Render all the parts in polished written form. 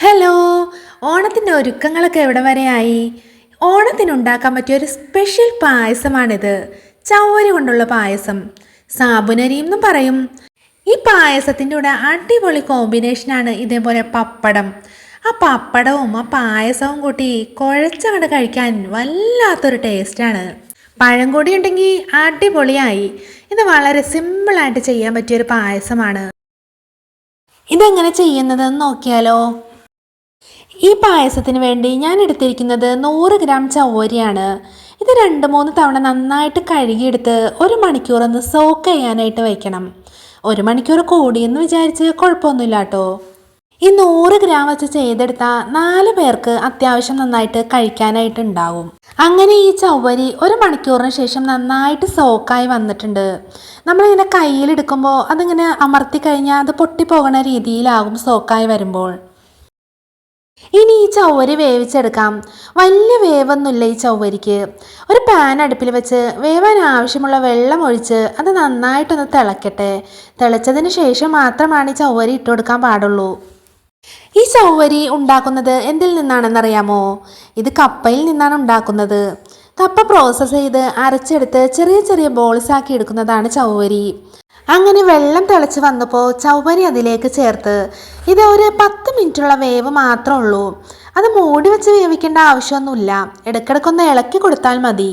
Hello, ഓണത്തിൻ്റെ ഒരുക്കങ്ങളൊക്കെ എവിടെ വരെയായി? ഓണത്തിനുണ്ടാക്കാൻ പറ്റിയ ഒരു സ്പെഷ്യൽ പായസമാണിത്. ചവ്വരി കൊണ്ടുള്ള പായസം, സാബുനരി എന്നും പറയും. ഈ പായസത്തിൻ്റെ കൂടെ അടിപൊളി കോമ്പിനേഷനാണ് ഇതേപോലെ പപ്പടം. ആ പപ്പടവും ആ പായസവും കൂട്ടി കുഴച്ചങ്ങോട്ട് കഴിക്കാൻ വല്ലാത്തൊരു ടേസ്റ്റാണ്. പഴം കൂടി ഉണ്ടെങ്കിൽ അടിപൊളിയായി. ഇത് വളരെ സിമ്പിളായിട്ട് ചെയ്യാൻ പറ്റിയൊരു പായസമാണ്. ഇതെങ്ങനെ ചെയ്യുന്നതെന്ന് നോക്കിയാലോ? ഈ പായസത്തിന് വേണ്ടി ഞാൻ എടുത്തിരിക്കുന്നത് 100 ഗ്രാം ചവ്വരിയാണ്. ഇത് 2-3 തവണ നന്നായിട്ട് കഴുകിയെടുത്ത് 1 മണിക്കൂർ ഒന്ന് സോക്ക് ചെയ്യാനായിട്ട് വയ്ക്കണം. 1 മണിക്കൂർ കൂടിയെന്ന് വിചാരിച്ച് കുഴപ്പമൊന്നുമില്ല കേട്ടോ. ഈ 100 ഗ്രാം വെച്ച് ചെയ്തെടുത്താൽ 4 പേർക്ക് അത്യാവശ്യം നന്നായിട്ട് കഴിക്കാനായിട്ട് ഉണ്ടാവും. അങ്ങനെ ഈ ചവ്വരി 1 മണിക്കൂറിന് ശേഷം നന്നായിട്ട് സോക്കായി വന്നിട്ടുണ്ട്. നമ്മളിങ്ങനെ കയ്യിലെടുക്കുമ്പോൾ അതിങ്ങനെ അമർത്തി കഴിഞ്ഞാൽ അത് പൊട്ടിപ്പോകണ രീതിയിലാകും സോക്കായി വരുമ്പോൾ. ഇനി ഈ ചവ്വരി വേവിച്ചെടുക്കാം. വലിയ വേവൊന്നുമില്ല ഈ ചവ്വരിക്ക്. ഒരു പാൻ അടുപ്പിൽ വെച്ച് വേവാൻ ആവശ്യമുള്ള വെള്ളം ഒഴിച്ച് അത് നന്നായിട്ടൊന്ന് തിളക്കട്ടെ. തിളച്ചതിന് ശേഷം മാത്രമാണ് ഈ ചവ്വരി ഇട്ട് കൊടുക്കാൻ പാടുള്ളൂ. ഈ ചവ്വരി ഉണ്ടാക്കുന്നത് എന്തിൽ നിന്നാണെന്നറിയാമോ? ഇത് കപ്പയിൽ നിന്നാണ് ഉണ്ടാക്കുന്നത്. കപ്പ പ്രോസസ്സ് ചെയ്ത് അരച്ചെടുത്ത് ചെറിയ ചെറിയ ബോൾസ് ആക്കി എടുക്കുന്നതാണ് ചവ്വരി. അങ്ങനെ വെള്ളം തിളച്ച് വന്നപ്പോൾ ചവ്വരി അതിലേക്ക് ചേർത്ത് ഇത് ഒരു 10 മിനിറ്റുള്ള വേവ് മാത്രമേ ഉള്ളൂ. അത് മൂടി വെച്ച് വേവിക്കേണ്ട ആവശ്യമൊന്നുമില്ല. ഇടയ്ക്കിടയ്ക്കൊന്ന് ഇളക്കി കൊടുത്താൽ മതി.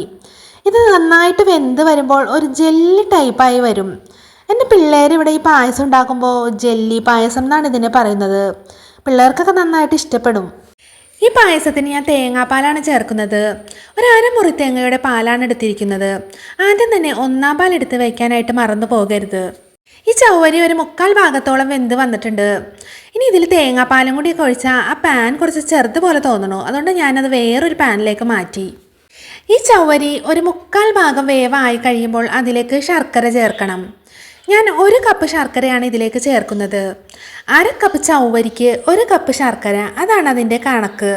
ഇത് നന്നായിട്ട് വെന്ത് വരുമ്പോൾ ഒരു ജെല്ലി ടൈപ്പായി വരും. എൻ്റെ പിള്ളേർ ഇവിടെ ഈ പായസം ഉണ്ടാക്കുമ്പോൾ ജെല്ലി പായസം എന്നാണ് ഇതിനെ പറയുന്നത്. പിള്ളേർക്കൊക്കെ നന്നായിട്ട് ഇഷ്ടപ്പെടും. ഈ പായസത്തിന് ഞാൻ തേങ്ങാപ്പാലാണ് ചേർക്കുന്നത്. ഒരു അരമുറി തേങ്ങയുടെ പാലാണ് എടുത്തിരിക്കുന്നത്. ആദ്യം തന്നെ 1-ാം പാൽ എടുത്ത് വയ്ക്കാനായിട്ട് മറന്നു പോകരുത്. ഈ ചവ്വരി ഒരു 1/4 ഭാഗത്തോളം വെന്ത് വന്നിട്ടുണ്ട്. ഇനി ഇതിൽ തേങ്ങാപ്പാലും കൂടി ഒഴിച്ചാൽ ആ പാൻ കുറച്ച് ചെറുതുപോലെ തോന്നണു. അതുകൊണ്ട് ഞാനത് വേറൊരു പാനിലേക്ക് മാറ്റി. ഈ ചവ്വരി ഒരു 1/4 ഭാഗം വേവായി കഴിയുമ്പോൾ അതിലേക്ക് ശർക്കര ചേർക്കണം. ഞാൻ 1 കപ്പ് ശർക്കരയാണ് ഇതിലേക്ക് ചേർക്കുന്നത്. 1/2 കപ്പ് ചവ്വരിക്ക് 1 കപ്പ് ശർക്കര, അതാണ് അതിൻ്റെ കണക്ക്.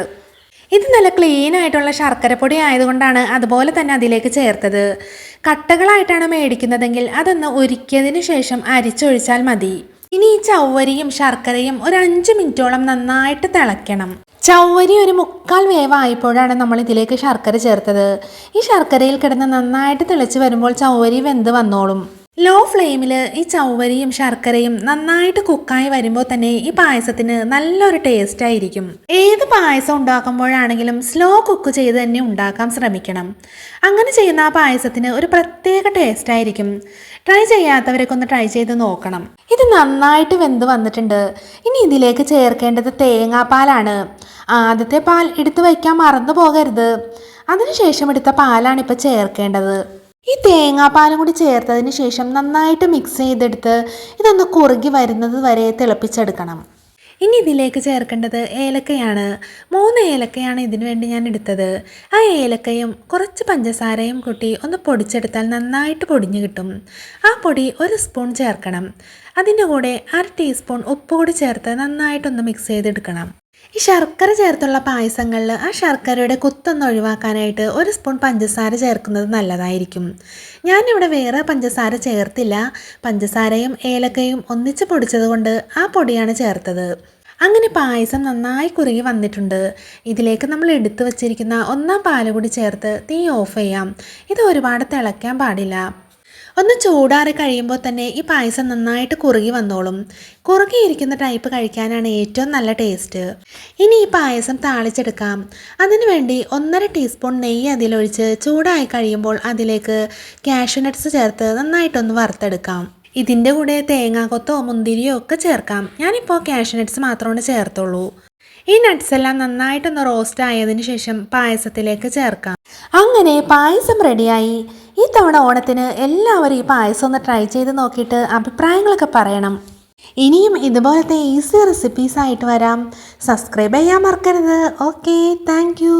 ഇത് നല്ല ക്ലീൻ ആയിട്ടുള്ള ശർക്കരപ്പൊടി ആയതുകൊണ്ടാണ് അതുപോലെ തന്നെ അതിലേക്ക് ചേർത്തത്. കട്ടകളായിട്ടാണ് മേടിക്കുന്നതെങ്കിൽ അതൊന്ന് ഉരുക്കിയതിന് ശേഷം അരിച്ചൊഴിച്ചാൽ മതി. ഇനി ഈ ചവ്വരിയും ശർക്കരയും ഒരു 5 മിനിറ്റോളം നന്നായിട്ട് തിളയ്ക്കണം. ചവ്വരി ഒരു 1/4 വേവായപ്പോഴാണ് നമ്മൾ ഇതിലേക്ക് ശർക്കര ചേർത്തത്. ഈ ശർക്കരയിൽ കിടന്ന് നന്നായിട്ട് തിളച്ച് വരുമ്പോൾ ചവ്വരി വെന്ത് വന്നോളും. ലോ ഫ്ലെയിമിൽ ഈ ചവ്വരിയും ശർക്കരയും നന്നായിട്ട് കുക്കായി വരുമ്പോൾ തന്നെ ഈ പായസത്തിന് നല്ലൊരു ടേസ്റ്റ് ആയിരിക്കും. ഏത് പായസം ഉണ്ടാക്കുമ്പോഴാണെങ്കിലും സ്ലോ കുക്ക് ചെയ്ത് തന്നെ ഉണ്ടാക്കാൻ ശ്രമിക്കണം. അങ്ങനെ ചെയ്യുന്ന ആ പായസത്തിന് ഒരു പ്രത്യേക ടേസ്റ്റ് ആയിരിക്കും. ട്രൈ ചെയ്യാത്തവരൊക്കെ ഒന്ന് ട്രൈ ചെയ്ത് നോക്കണം. ഇത് നന്നായിട്ട് വെന്ത് വന്നിട്ടുണ്ട്. ഇനി ഇതിലേക്ക് ചേർക്കേണ്ടത് തേങ്ങാപ്പാലാണ്. ആദ്യത്തെ പാൽ എടുത്ത് വയ്ക്കാൻ മറന്നു പോകരുത്. അതിനുശേഷം എടുത്ത പാലാണ് ഇപ്പോൾ ചേർക്കേണ്ടത്. ഈ തേങ്ങാപ്പാലും കൂടി ചേർത്തതിന് ശേഷം നന്നായിട്ട് മിക്സ് ചെയ്തെടുത്ത് ഇതൊന്ന് കുറുകി വരുന്നത് വരെ തിളപ്പിച്ചെടുക്കണം. ഇനി ഇതിലേക്ക് ചേർക്കേണ്ടത് ഏലക്കയാണ്. 3 ഏലക്കയാണ് ഇതിനു വേണ്ടി ഞാൻ എടുത്തത്. ആ ഏലക്കയും കുറച്ച് പഞ്ചസാരയും കൂട്ടി ഒന്ന് പൊടിച്ചെടുത്താൽ നന്നായിട്ട് പൊടിഞ്ഞു കിട്ടും. ആ പൊടി 1 സ്പൂൺ ചേർക്കണം. അതിൻ്റെ കൂടെ 1/2 ടീസ്പൂൺ ഉപ്പ് കൂടി ചേർത്ത് നന്നായിട്ടൊന്ന് മിക്സ് ചെയ്തെടുക്കണം. ഈ ശർക്കര ചേർത്തുള്ള പായസങ്ങളിൽ ആ ശർക്കരയുടെ കുത്തൊന്ന് ഒഴിവാക്കാനായിട്ട് 1 സ്പൂൺ പഞ്ചസാര ചേർക്കുന്നത് നല്ലതായിരിക്കും. ഞാനിവിടെ വേറെ പഞ്ചസാര ചേർത്തില്ല. പഞ്ചസാരയും ഏലക്കയും ഒന്നിച്ച് പൊടിച്ചത് കൊണ്ട് ആ പൊടിയാണ് ചേർത്തത്. അങ്ങനെ പായസം നന്നായി കുറുകി വന്നിട്ടുണ്ട്. ഇതിലേക്ക് നമ്മൾ എടുത്തു വച്ചിരിക്കുന്ന 1-ാം പാൽ കൂടി ചേർത്ത് തീ ഓഫ് ചെയ്യാം. ഇത് ഒരുപാട് തിളയ്ക്കാൻ പാടില്ല. ഒന്ന് ചൂടാറി കഴിയുമ്പോൾ തന്നെ ഈ പായസം നന്നായിട്ട് കുറുകി വന്നോളും. കുറുകിയിരിക്കുന്ന ടൈപ്പ് കഴിക്കാനാണ് ഏറ്റവും നല്ല ടേസ്റ്റ്. ഇനി ഈ പായസം താളിച്ചെടുക്കാം. അതിനുവേണ്ടി 1.5 ടീസ്പൂൺ നെയ്യ് അതിലൊഴിച്ച് ചൂടായി കഴിയുമ്പോൾ അതിലേക്ക് കാഷ്യൂ നട്ട്സ് ചേർത്ത് നന്നായിട്ടൊന്ന് വറുത്തെടുക്കാം. ഇതിൻ്റെ കൂടെ തേങ്ങാക്കൊത്തോ മുന്തിരിയോ ഒക്കെ ചേർക്കാം. ഞാനിപ്പോൾ കാഷ്യൂ നട്ട്സ് മാത്രമാണ് ചേർത്തുള്ളൂ. ഈ നട്ട്സ് എല്ലാം നന്നായിട്ടൊന്ന് റോസ്റ്റ് ആയതിനു ശേഷം പായസത്തിലേക്ക് ചേർക്കാം. അങ്ങനെ പായസം റെഡിയായി. ഈ തവണ ഓണത്തിന് എല്ലാവരും ഈ പായസം ഒന്ന് ട്രൈ ചെയ്ത് നോക്കിയിട്ട് അഭിപ്രായങ്ങളൊക്കെ പറയണം. ഇനിയും ഇതുപോലത്തെ ഈസി റെസിപ്പീസ് ആയിട്ട് വരാം. സബ്സ്ക്രൈബ് ചെയ്യാൻ മറക്കരുത്. Okay, thank you.